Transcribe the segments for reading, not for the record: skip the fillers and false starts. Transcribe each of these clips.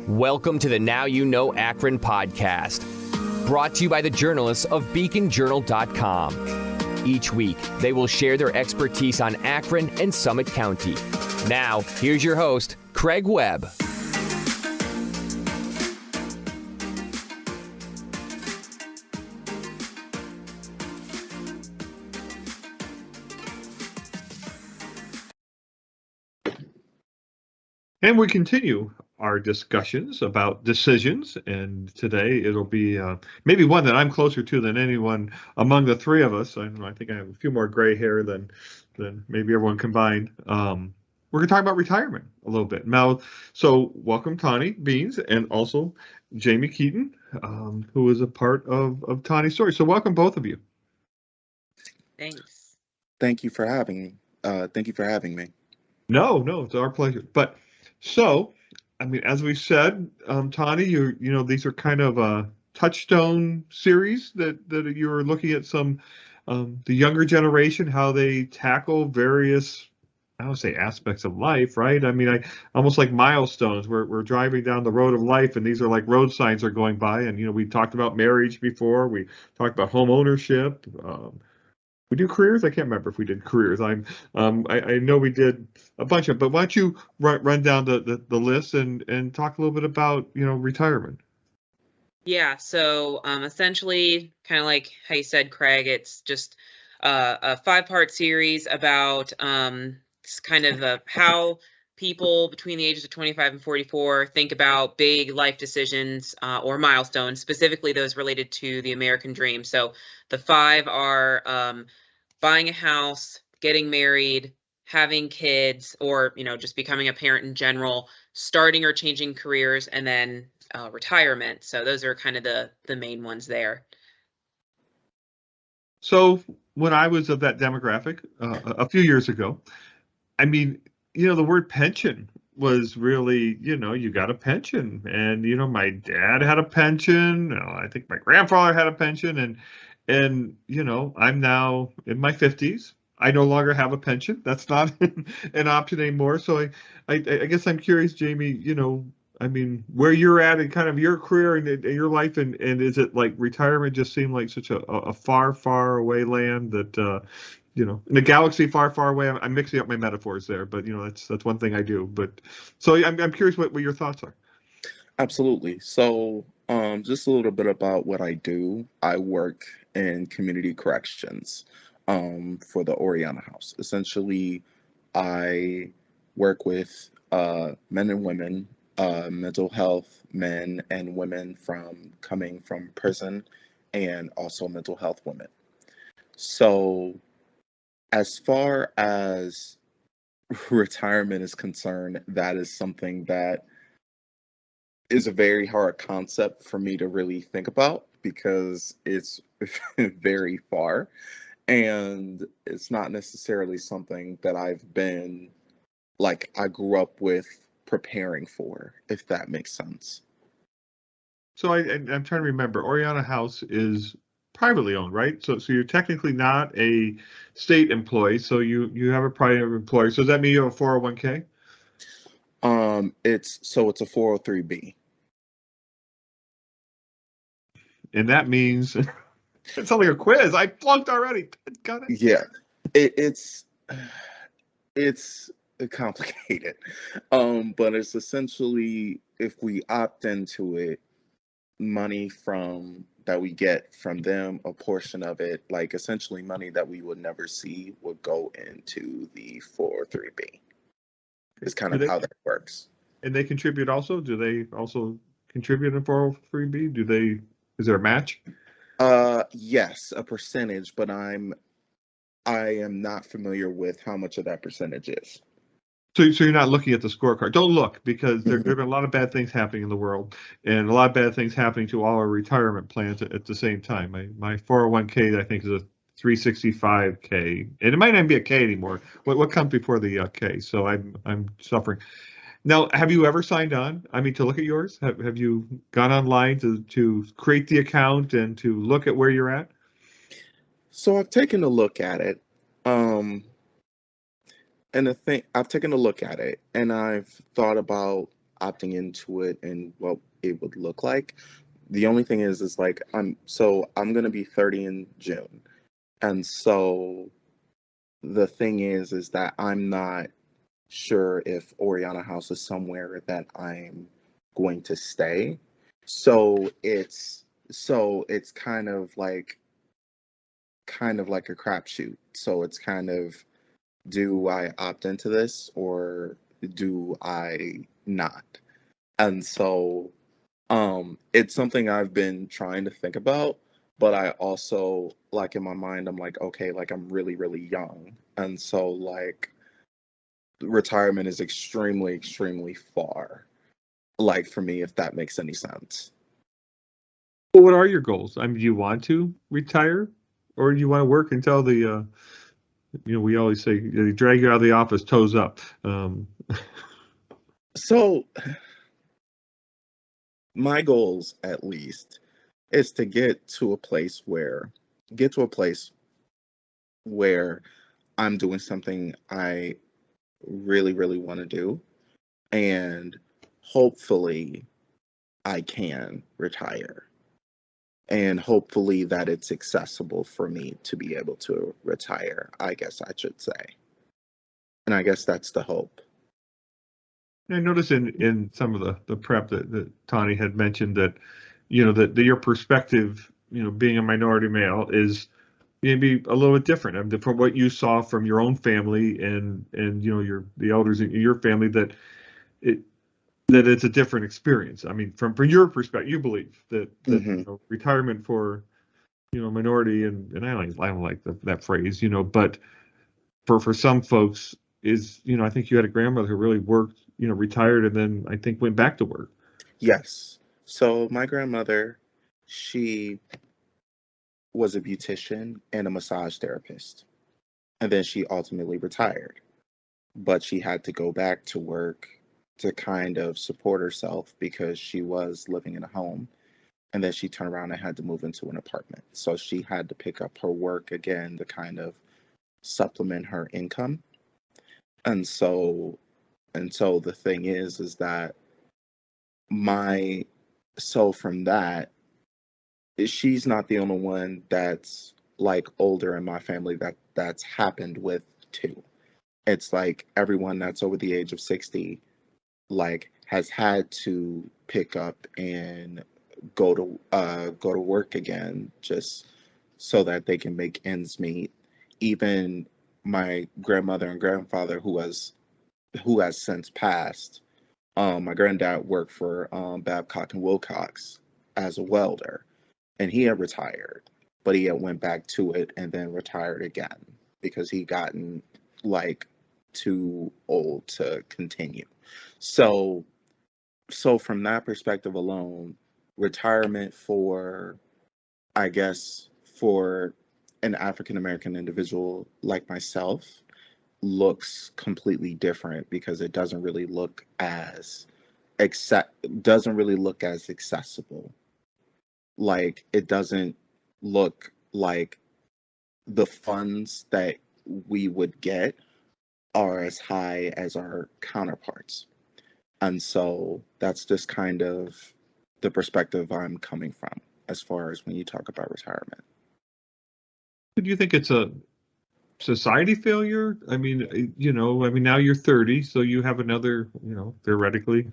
Welcome to the Now You Know Akron podcast, brought to you by the journalists of beaconjournal.com. Each week, they will share their expertise on Akron and Summit County. Now, here's your host, Craig Webb. And we continue our discussions about decisions, and today it'll be maybe one that I'm closer to than anyone among the three of us. I think I have a few more gray hair than maybe everyone combined. We're going to talk about retirement a little bit now. So welcome Tawney Beans and also Jamie Keaton, who is a part of Tawney's story. So welcome both of you. Thanks. Thank you for having me. me. No, it's our pleasure. But so, I mean, as we said, Tawney, you know, these are kind of a touchstone series that you're looking at some the younger generation, how they tackle various, I don't say aspects of life, right? I mean, I almost like milestones. We're driving down the road of life, and these are like road signs are going by. And you know, we talked about marriage before. We talked about home ownership. We do careers? I can't remember if we did careers. I know we did a bunch of, but why don't you run down the list and talk a little bit about, you know, retirement? Yeah, so essentially, kind of like how you said, Craig, it's just a 5-part series about kind of how people between the ages of 25 and 44 think about big life decisions or milestones, specifically those related to the American dream. So the 5 are buying a house, getting married, having kids, or, you know, just becoming a parent in general, starting or changing careers, and then retirement. So those are kind of the main ones there. So when I was of that demographic a few years ago, I mean, you know, the word pension was really, you know, you got a pension. And, you know, my dad had a pension. I think my grandfather had a pension. And you know, I'm now in my 50s. I no longer have a pension. That's not an option anymore. So I guess I'm curious, Jamie, you know, I mean, where you're at in kind of your career and your life, and is it like retirement just seemed like such a far, far away land that, you know, in a galaxy far, far away? I'm mixing up my metaphors there, but you know, that's one thing I do. But so I'm curious what your thoughts are. Absolutely. So, just a little bit about what I do. I work in community corrections for the Oriana House. Essentially, I work with men and women, mental health men and women coming from prison, and also mental health women. So, as far as retirement is concerned, that is something that is a very hard concept for me to really think about because it's very far, and it's not necessarily something that I've been, like, I grew up with preparing for, if that makes sense. So I'm trying to remember, Oriana House is privately owned, right? So you're technically not a state employee, so you have a private employer. So does that mean you have a 401k? It's a 403b. And that means it's only a quiz. I flunked already. Got it. Yeah, it's complicated, but it's essentially, if we opt into it, money from that we get from them, a portion of it, like essentially money that we would never see, would go into the 403b. Is kind of how that works. And they contribute also? Do they also contribute in 403b? Is there a match? Yes, a percentage, but I am not familiar with how much of that percentage is. So you're not looking at the scorecard. Don't look, because there have been a lot of bad things happening in the world, and a lot of bad things happening to all our retirement plans at the same time. My 401k, I think, is a 365k, and it might not be a K anymore. What comes before the K? So I'm suffering. Now, have you ever signed on? I mean, to look at yours? Have you gone online to create the account and to look at where you're at? So I've taken a look at it. And I've taken a look at it, and I've thought about opting into it and what it would look like. The only thing is like I'm gonna be 30 in June. And so the thing is that I'm not sure if Oriana House is somewhere that I'm going to stay. So it's kind of like a crapshoot. So it's kind of, do I opt into this or do I not? And so it's something I've been trying to think about, but I also, like, in my mind, I'm like, okay, like, I'm really, really young. And so, like, retirement is extremely, extremely far, like, for me, if that makes any sense. Well, what are your goals? I mean, do you want to retire, or do you want to work until the we always say they drag you out of the office toes up. So my goals, at least, is to get to a place where I'm doing something I really, really want to do, and hopefully I can retire. And hopefully that it's accessible for me to be able to retire, I guess I should say. And I guess that's the hope. I noticed in some of the prep that Tawney had mentioned that, that your perspective, being a minority male is maybe a little bit different. I mean, from what you saw from your own family and the elders in your family, it that it's a different experience. I mean, from your perspective, you believe that Hmm. retirement for minority and I don't like that phrase, but for some folks is, I think you had a grandmother who really worked, retired and then I think went back to work. Yes. So my grandmother, she was a beautician and a massage therapist. And then she ultimately retired. But she had to go back to work to kind of support herself because she was living in a home. And then she turned around and had to move into an apartment. So she had to pick up her work again to kind of supplement her income. And so the thing is that my so from that, she's not the only one that's like older in my family that's happened with too. It's like everyone that's over the age of 60 like has had to pick up and go to work again just so that they can make ends meet. Even my grandmother and grandfather who has since passed. My granddad worked for Babcock and Wilcox as a welder, and he had retired, but he had went back to it and then retired again because he gotten like too old to continue. So from that perspective alone, retirement for, I guess, for an African American individual like myself looks completely different because it doesn't really look as accessible. Like, it doesn't look like the funds that we would get are as high as our counterparts. And so that's just kind of the perspective I'm coming from as far as when you talk about retirement. Do you think it's a society failure? I mean, now you're 30, so you have another, theoretically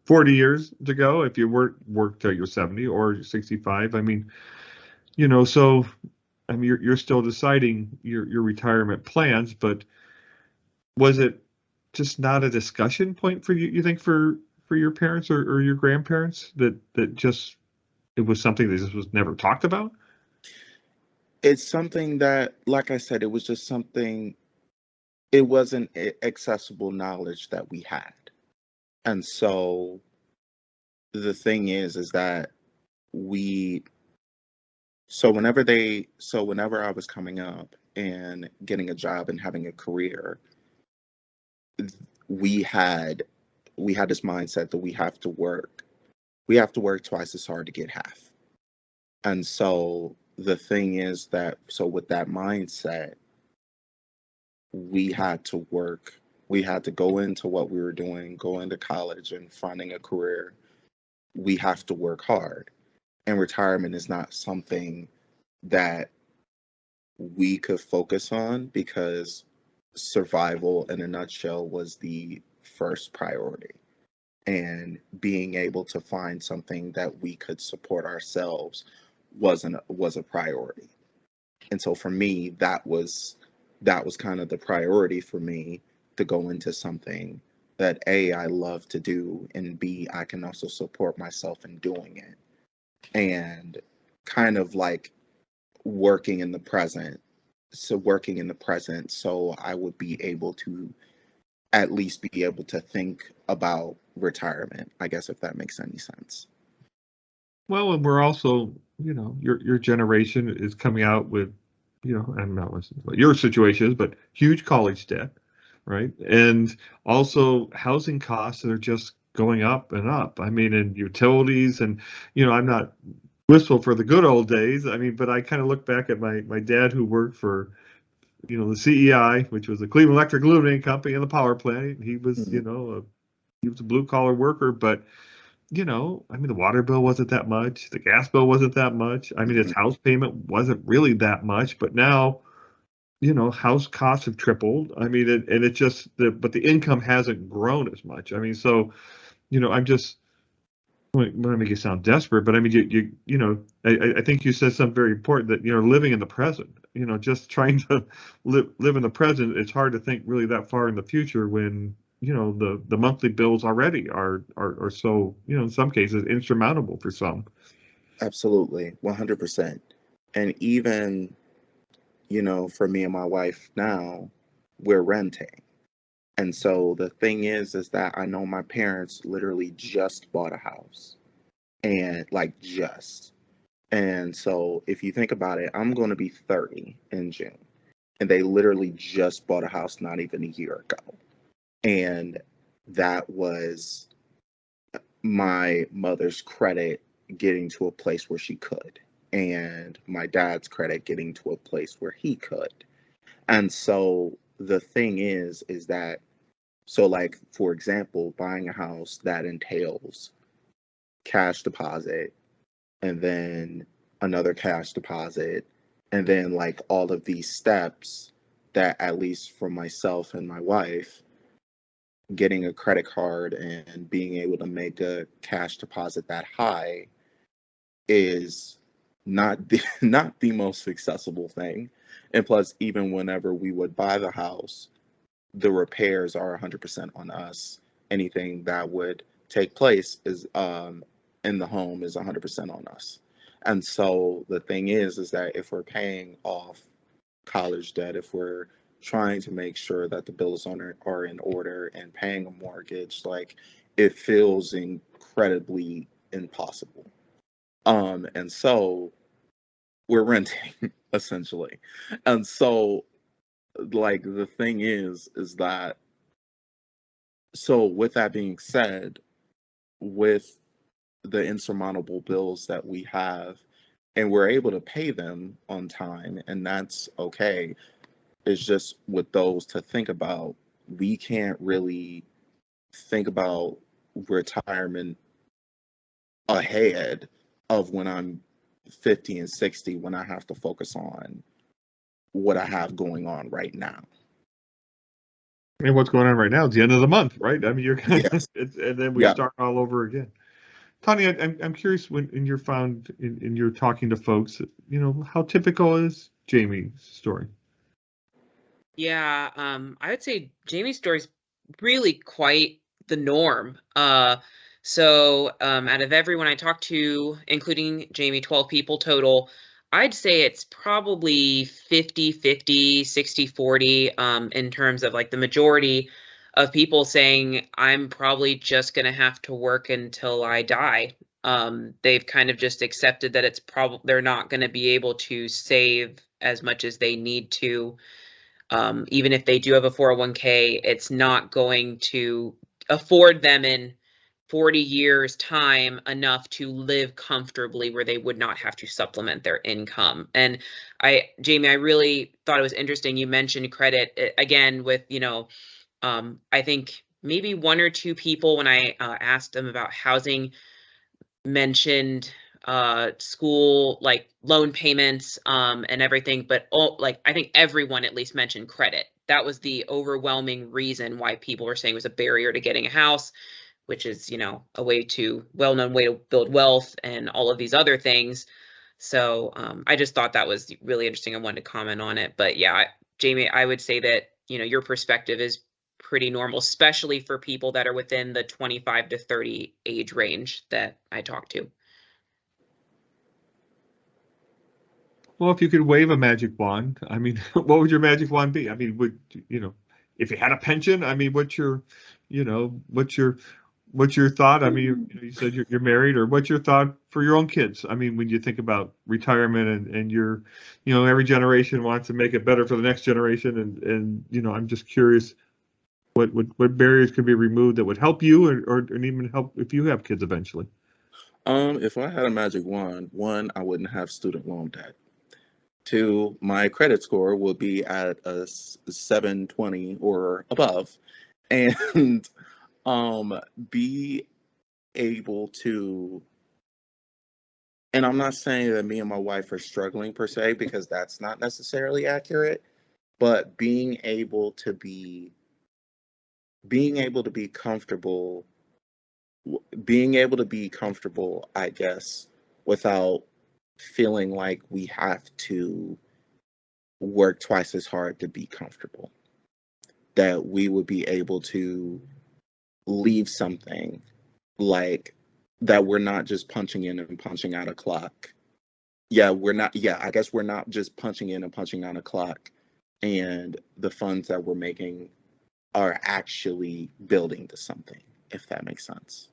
40 years to go if you work till you're 70 or 65. I mean, so I mean you're still deciding your retirement plans, but was it just not a discussion point for you think for your parents or your grandparents that just it was something that just was never talked about? It's something that, like I said, it was just something, it wasn't accessible knowledge that we had. And so the thing is that we, whenever I was coming up and getting a job and having a career, we had this mindset that we have to work twice as hard to get half. And so the thing is that, so with that mindset, we had to work We had to go into what we were doing, go into college and finding a career. We have to work hard. And retirement is not something that we could focus on because survival in a nutshell was the first priority. And being able to find something that we could support ourselves was a priority. And so for me, that was kind of the priority for me, to go into something that A, I love to do, and B, I can also support myself in doing it. And kind of like working in the present. So I would be able to at least be able to think about retirement, I guess, if that makes any sense. Well, and we're also, your generation is coming out with, I'm not listening to what your situation is, but huge college debt, right? And also housing costs that are just going up and up. I mean, and utilities, and, I'm not wistful for the good old days. I mean, but I kind of look back at my dad, who worked for, the CEI, which was the Cleveland Electric Illuminating Company, and the power plant. He was, he was a blue collar worker, but I mean, the water bill wasn't that much. The gas bill wasn't that much. I mean, his house payment wasn't really that much, but now, house costs have tripled. I mean, and it just, but the income hasn't grown as much. I mean, so, I'm just, I don't want to make you sound desperate, but I mean, I think you said something very important, that, living in the present, just trying to live in the present. It's hard to think really that far in the future when, the monthly bills already are so, in some cases insurmountable for some. Absolutely, 100%. And even, for me and my wife now, we're renting. And so the thing is that I know my parents literally just bought a house, and like just. And so if you think about it, I'm going to be 30 in June, and they literally just bought a house not even a year ago. And that was my mother's credit getting to a place where she could, and my dad's credit getting to a place where he could. And so the thing is that, so like, for example, buying a house, that entails cash deposit, and then another cash deposit, and then like all of these steps that, at least for myself and my wife, getting a credit card and being able to make a cash deposit that high is not the most accessible thing. And plus, even whenever we would buy the house, the repairs are 100% on us. Anything that would take place is in the home is 100% on us. And so the thing is that if we're paying off college debt, if we're trying to make sure that the bills are in order and paying a mortgage, like, it feels incredibly impossible. And so we're renting essentially. And so, like, the thing is that, so with that being said, with the insurmountable bills that we have, and we're able to pay them on time, and that's okay. It's just with those to think about, we can't really think about retirement ahead of when I'm 50 and 60, when I have to focus on what I have going on right now. I mean, what's going on right now? It's the end of the month, right? I mean, you're kind of, Yes. and then we start all over again. Tawney, I'm curious, when in you're talking to folks, how typical is Jamie's story? Yeah, I would say Jamie's story is really quite the norm. So out of everyone I talked to, including Jamie, 12 people total, I'd say it's probably 50-50, 60-40, in terms of like the majority of people saying, I'm probably just going to have to work until I die. They've kind of just accepted that it's probably, they're not going to be able to save as much as they need to. Even if they do have a 401k, it's not going to afford them in 40 years time enough to live comfortably where they would not have to supplement their income. And Jamie, I really thought it was interesting. You mentioned credit again with, I think maybe one or two people, when I asked them about housing, mentioned school, like loan payments, and everything, but I think everyone at least mentioned credit. That was the overwhelming reason why people were saying it was a barrier to getting a house, which is, a well-known way to build wealth and all of these other things. So I just thought that was really interesting. I wanted to comment on it. But yeah, Jamie, I would say that, your perspective is pretty normal, especially for people that are within the 25 to 30 age range that I talk to. Well, if you could wave a magic wand, I mean, what would your magic wand be? I mean, if you had a pension, I mean, what's your thought? I mean, you said you're married, or what's your thought for your own kids? I mean, when you think about retirement and every generation wants to make it better for the next generation, and I'm just curious what barriers could be removed that would help you, or even help if you have kids eventually. If I had a magic wand, one, I wouldn't have student loan debt. Two, my credit score will be at a 720 or above, and be able to. And I'm not saying that me and my wife are struggling per se, because that's not necessarily accurate, but being able to be comfortable, I guess, without feeling like we have to work twice as hard to be comfortable. That we would be able to leave something like that. We're not just punching in and punching out a clock. I guess we're not just punching in and punching out a clock, and the funds that we're making are actually building to something, if that makes sense.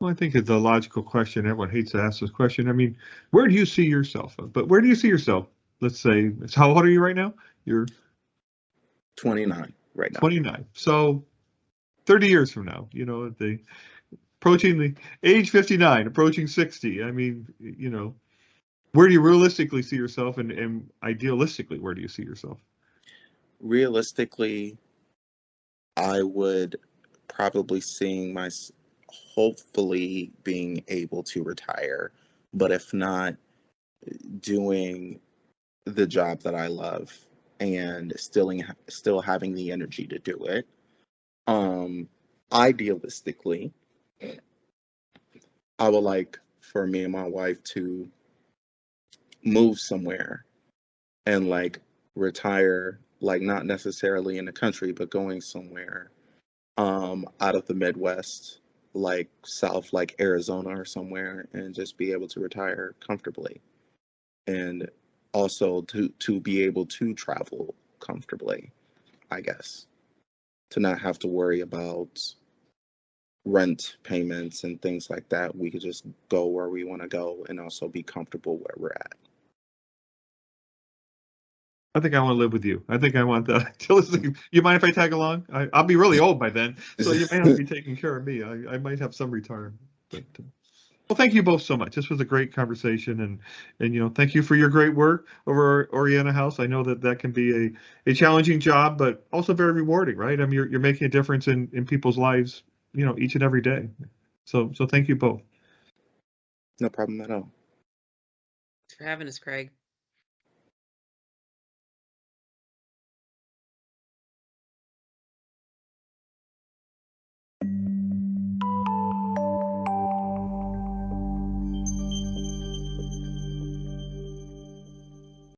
Well, I think it's a logical question. Everyone hates to ask this question. I mean, where do you see yourself? But where do you see yourself? Let's say, how old are you right now? You're 29 right now. 29. So 30 years from now, approaching the age 59, approaching 60. I mean, where do you realistically see yourself, and idealistically, where do you see yourself? Realistically, I would probably seeing hopefully being able to retire, but if not, doing the job that I love and still having the energy to do it. Idealistically, I would like for me and my wife to move somewhere and retire, not necessarily in the country, but going somewhere out of the Midwest, south, like Arizona or somewhere, and just be able to retire comfortably, and also to be able to travel comfortably, I guess, to not have to worry about rent payments and things like that. We could just go where we want to go and also be comfortable where we're at. I think I want to live with you. I think I want that. Listen, you mind if I tag along? I'll be really old by then, so you may have to be taking care of me. I might have some retirement. But, well, thank you both so much. This was a great conversation, and thank you for your great work over Oriana House. I know that can be a challenging job, but also very rewarding, right? I mean, you're making a difference in people's lives, each and every day. So thank you both. No problem at all. Thanks for having us, Craig.